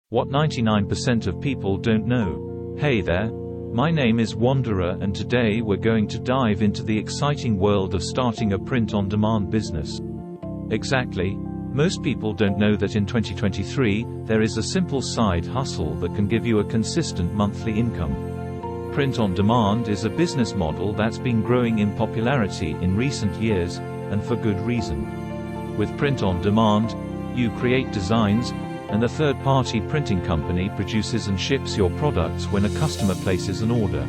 What 99% of people don't know. Hey there. My name is Wanderer, and today we're going to dive into the exciting world of starting a print-on-demand business. Exactly. Most people don't know that in 2023, there is a simple side hustle that can give you a consistent monthly income. Print-on-demand is a business model that's been growing in popularity in recent years, and for good reason. With print-on-demand, you create designs, and a third-party printing company produces and ships your products when a customer places an order.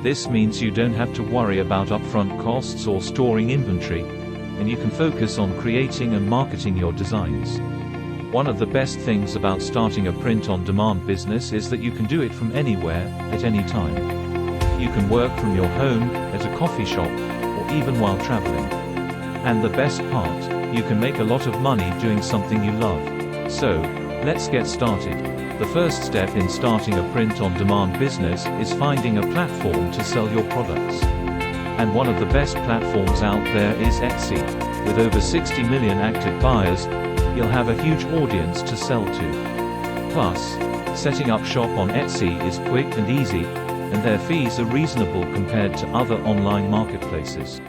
This means you don't have to worry about upfront costs or storing inventory, and you can focus on creating and marketing your designs. One of the best things about starting a print-on-demand business is that you can do it from anywhere, at any time. You can work from your home, at a coffee shop, or even while traveling. And the best part, you can make a lot of money doing something you love. So, let's get started. The first step in starting a print-on-demand business is finding a platform to sell your products. And one of the best platforms out there is Etsy. With over 60 million active buyers, you'll have a huge audience to sell to. Plus, setting up shop on Etsy is quick and easy, and their fees are reasonable compared to other online marketplaces.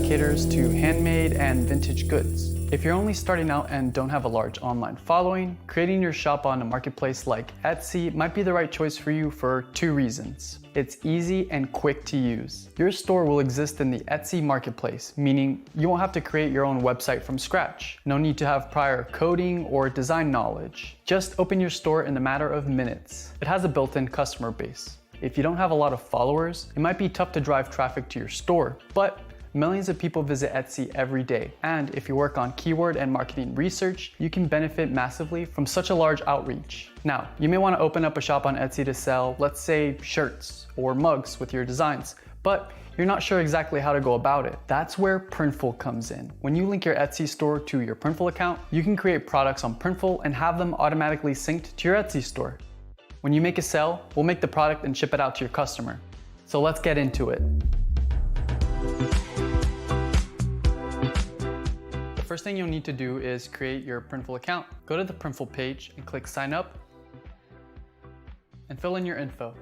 Caters to handmade and vintage goods. If you're only starting out and don't have a large online following, creating your shop on a marketplace like Etsy might be the right choice for you for two reasons. It's easy and quick to use. Your store will exist in the Etsy marketplace, meaning you won't have to create your own website from scratch. No need to have prior coding or design knowledge. Just open your store in a matter of minutes. It has a built-in customer base. If you don't have a lot of followers, it might be tough to drive traffic to your store, but millions of people visit Etsy every day, and if you work on keyword and marketing research, you can benefit massively from such a large outreach. Now, you may want to open up a shop on Etsy to sell, let's say, shirts or mugs with your designs, but you're not sure exactly how to go about it. That's where Printful comes in. When you link your Etsy store to your Printful account, you can create products on Printful and have them automatically synced to your Etsy store. When you make a sale, we'll make the product and ship it out to your customer. So let's get into it. First thing you'll need to do is create your Printful account. Go to the Printful page and click sign up and fill in your info.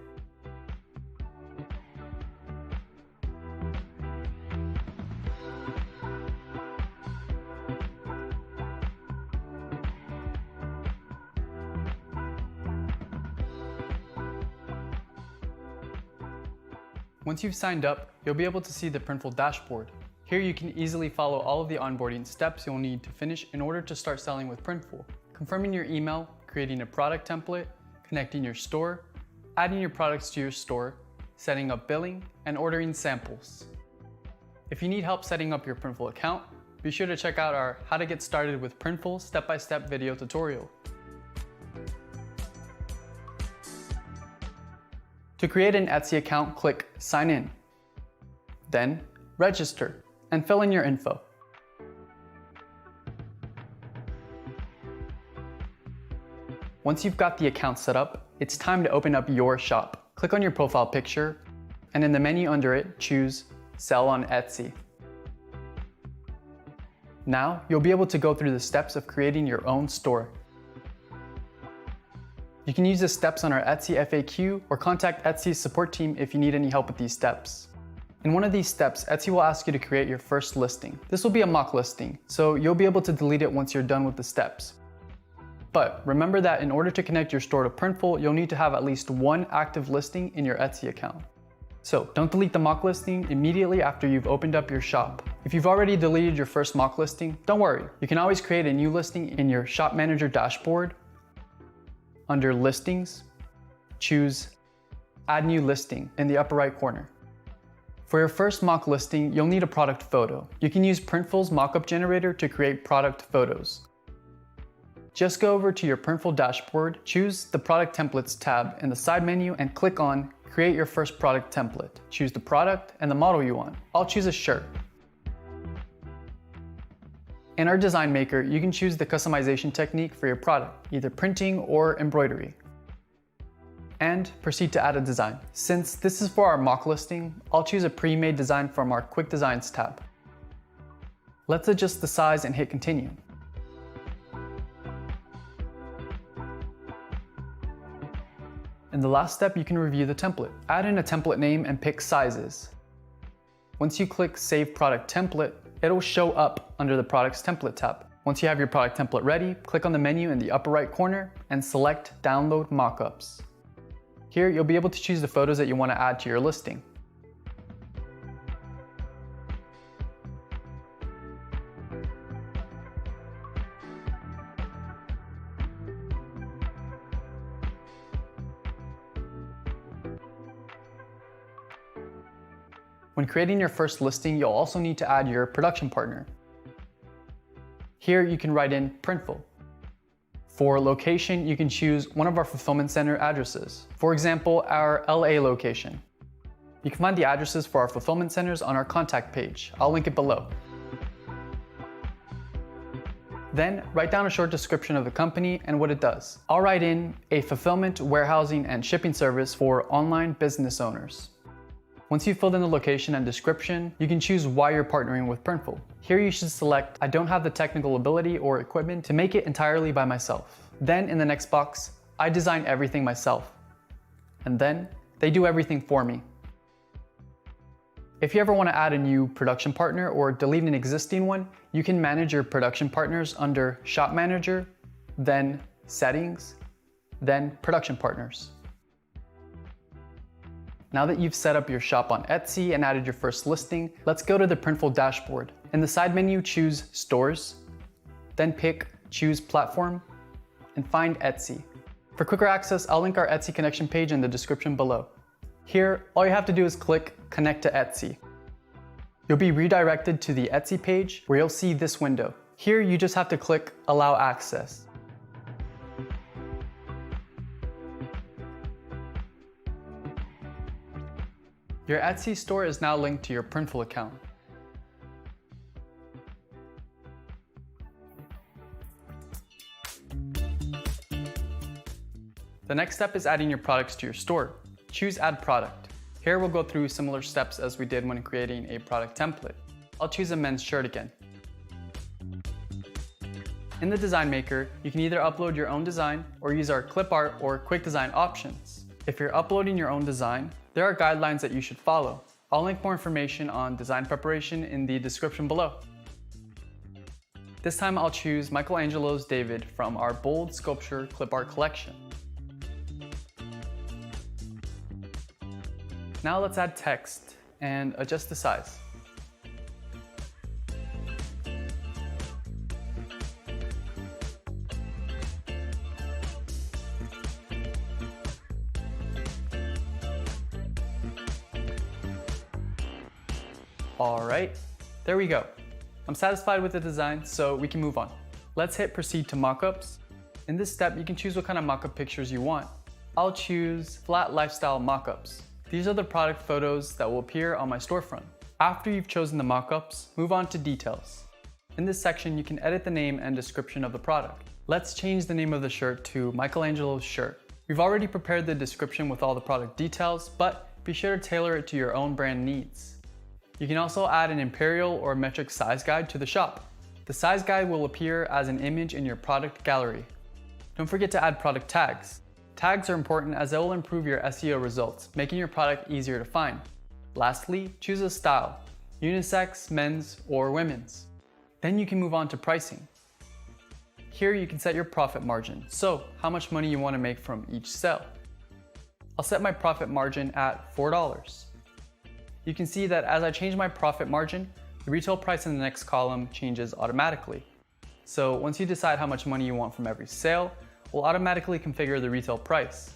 Once you've signed up, you'll be able to see the Printful dashboard. Here you can easily follow all of the onboarding steps you'll need to finish in order to start selling with Printful. Confirming your email, creating a product template, connecting your store, adding your products to your store, setting up billing, and ordering samples. If you need help setting up your Printful account, be sure to check out our How to Get Started with Printful step-by-step video tutorial. To create an Etsy account, click Sign In, then Register, and fill in your info. Once you've got the account set up, it's time to open up your shop. Click on your profile picture, and in the menu under it, choose Sell on Etsy. Now, you'll be able to go through the steps of creating your own store. You can use the steps on our Etsy FAQ or contact Etsy's support team if you need any help with these steps. In one of these steps, Etsy will ask you to create your first listing. This will be a mock listing, so you'll be able to delete it once you're done with the steps. But remember that in order to connect your store to Printful, you'll need to have at least one active listing in your Etsy account. So don't delete the mock listing immediately after you've opened up your shop. If you've already deleted your first mock listing, don't worry. You can always create a new listing in your Shop Manager dashboard. Under Listings, choose Add New Listing in the upper right corner. For your first mock listing, you'll need a product photo. You can use Printful's mockup generator to create product photos. Just go over to your Printful dashboard, choose the Product Templates tab in the side menu, and click on Create Your First Product Template. Choose the product and the model you want. I'll choose a shirt. In our design maker, you can choose the customization technique for your product, either printing or embroidery. And proceed to add a design. Since this is for our mock listing, I'll choose a pre-made design from our Quick Designs tab. Let's adjust the size and hit continue. In the last step, you can review the template. Add in a template name and pick sizes. Once you click Save Product Template, it'll show up under the Products Template tab. Once you have your product template ready, click on the menu in the upper right corner and select Download Mockups. Here, you'll be able to choose the photos that you want to add to your listing. When creating your first listing, you'll also need to add your production partner. Here, you can write in Printful. For location, you can choose one of our fulfillment center addresses. For example, our LA location. You can find the addresses for our fulfillment centers on our contact page. I'll link it below. Then, write down a short description of the company and what it does. I'll write in a fulfillment, warehousing, and shipping service for online business owners. Once you've filled in the location and description, you can choose why you're partnering with Printful. Here you should select, I don't have the technical ability or equipment to make it entirely by myself. Then in the next box, I design everything myself. And then they do everything for me. If you ever want to add a new production partner or delete an existing one, you can manage your production partners under Shop Manager, then Settings, then Production Partners. Now that you've set up your shop on Etsy and added your first listing, let's go to the Printful dashboard. In the side menu, choose Stores, then pick Choose Platform, and find Etsy. For quicker access, I'll link our Etsy connection page in the description below. Here, all you have to do is click Connect to Etsy. You'll be redirected to the Etsy page where you'll see this window. Here, you just have to click Allow Access. Your Etsy store is now linked to your Printful account. The next step is adding your products to your store. Choose Add Product. Here we'll go through similar steps as we did when creating a product template. I'll choose a men's shirt again. In the Design Maker, you can either upload your own design or use our clip art or quick design options. If you're uploading your own design, there are guidelines that you should follow. I'll link more information on design preparation in the description below. This time I'll choose Michelangelo's David from our Bold Sculpture Clip Art collection. Now let's add text and adjust the size. All right, there we go. I'm satisfied with the design, so we can move on. Let's hit Proceed to Mockups. In this step, you can choose what kind of mockup pictures you want. I'll choose Flat Lifestyle Mockups. These are the product photos that will appear on my storefront. After you've chosen the mockups, move on to Details. In this section, you can edit the name and description of the product. Let's change the name of the shirt to Michelangelo's Shirt. We've already prepared the description with all the product details, but be sure to tailor it to your own brand needs. You can also add an imperial or metric size guide to the shop. The size guide will appear as an image in your product gallery. Don't forget to add product tags. Tags are important as they will improve your SEO results, making your product easier to find. Lastly, choose a style, unisex, men's, or women's. Then you can move on to pricing. Here you can set your profit margin, so how much money you want to make from each sale. I'll set my profit margin at $4. You can see that as I change my profit margin, the retail price in the next column changes automatically. So once you decide how much money you want from every sale, we'll automatically configure the retail price.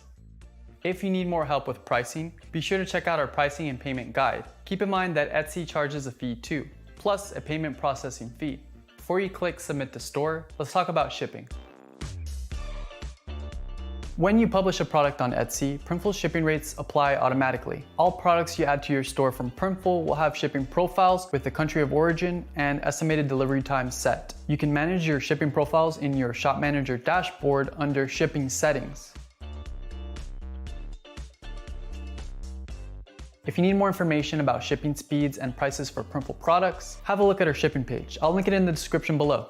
If you need more help with pricing, be sure to check out our pricing and payment guide. Keep in mind that Etsy charges a fee too, plus a payment processing fee. Before you click Submit to Store, let's talk about shipping. When you publish a product on Etsy, Printful's shipping rates apply automatically. All products you add to your store from Printful will have shipping profiles with the country of origin and estimated delivery time set. You can manage your shipping profiles in your Shop Manager dashboard under Shipping Settings. If you need more information about shipping speeds and prices for Printful products, have a look at our shipping page. I'll link it in the description below.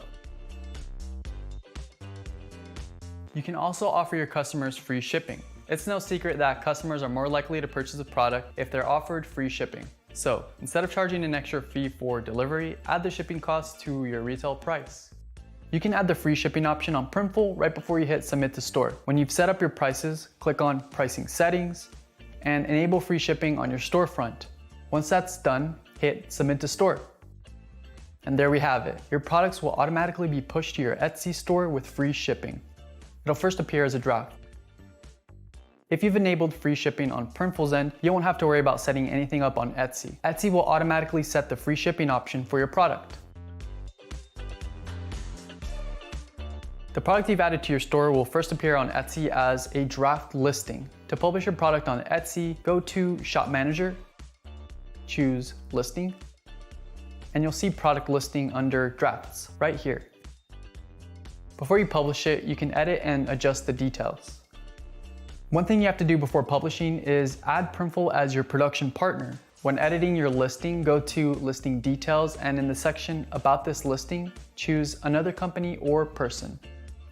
You can also offer your customers free shipping. It's no secret that customers are more likely to purchase a product if they're offered free shipping. So instead of charging an extra fee for delivery, add the shipping cost to your retail price. You can add the free shipping option on Printful right before you hit Submit to Store. When you've set up your prices, click on Pricing Settings and enable free shipping on your storefront. Once that's done, hit Submit to Store. And there we have it. Your products will automatically be pushed to your Etsy store with free shipping. It'll first appear as a draft. If you've enabled free shipping on Printful's end, you won't have to worry about setting anything up on Etsy. Etsy will automatically set the free shipping option for your product. The product you've added to your store will first appear on Etsy as a draft listing. To publish your product on Etsy, go to Shop Manager, choose Listing, and you'll see Product Listing under Drafts right here. Before you publish it, you can edit and adjust the details. One thing you have to do before publishing is add Printful as your production partner. When editing your listing, go to Listing Details and in the section About this listing, choose Another company or person.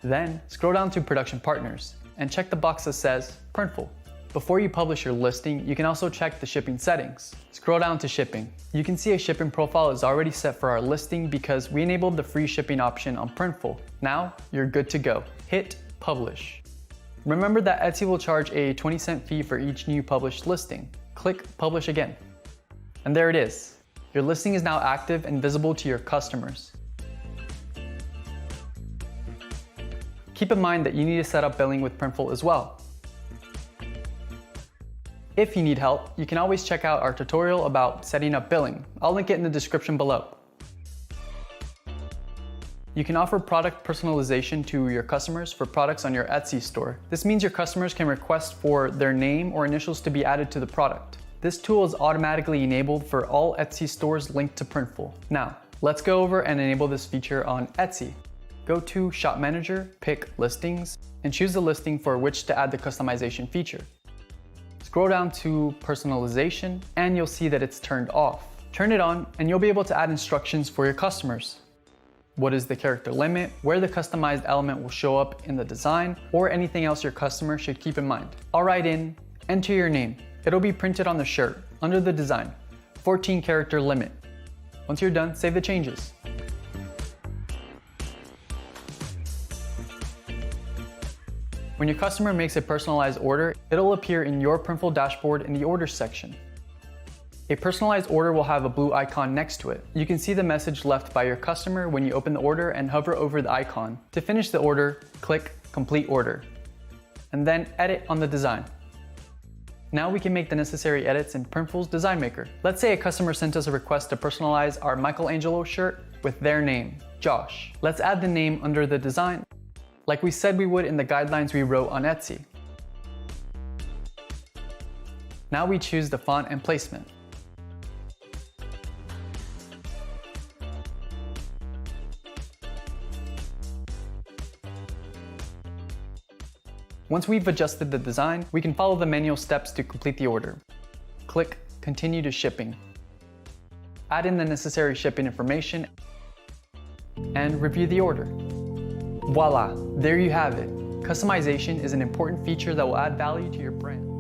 Then scroll down to Production Partners and check the box that says Printful. Before you publish your listing, you can also check the shipping settings. Scroll down to shipping. You can see a shipping profile is already set for our listing because we enabled the free shipping option on Printful. Now you're good to go. Hit publish. Remember that Etsy will charge a 20-cent fee for each new published listing. Click publish again. And there it is. Your listing is now active and visible to your customers. Keep in mind that you need to set up billing with Printful as well. If you need help, you can always check out our tutorial about setting up billing. I'll link it in the description below. You can offer product personalization to your customers for products on your Etsy store. This means your customers can request for their name or initials to be added to the product. This tool is automatically enabled for all Etsy stores linked to Printful. Now, let's go over and enable this feature on Etsy. Go to Shop Manager, pick Listings, and choose the listing for which to add the customization feature. Scroll down to Personalization, and you'll see that it's turned off. Turn it on, and you'll be able to add instructions for your customers. What is the character limit, where the customized element will show up in the design, or anything else your customer should keep in mind. I'll write in, enter your name. It'll be printed on the shirt, under the design. 14 character limit. Once you're done, save the changes. When your customer makes a personalized order, it'll appear in your Printful dashboard in the Orders section. A personalized order will have a blue icon next to it. You can see the message left by your customer when you open the order and hover over the icon. To finish the order, click Complete Order, and then Edit on the design. Now we can make the necessary edits in Printful's Design Maker. Let's say a customer sent us a request to personalize our Michelangelo shirt with their name, Josh. Let's add the name under the design, like we said we would in the guidelines we wrote on Etsy. Now we choose the font and placement. Once we've adjusted the design, we can follow the manual steps to complete the order. Click Continue to Shipping. Add in the necessary shipping information and review the order. Voila, there you have it. Customization is an important feature that will add value to your brand.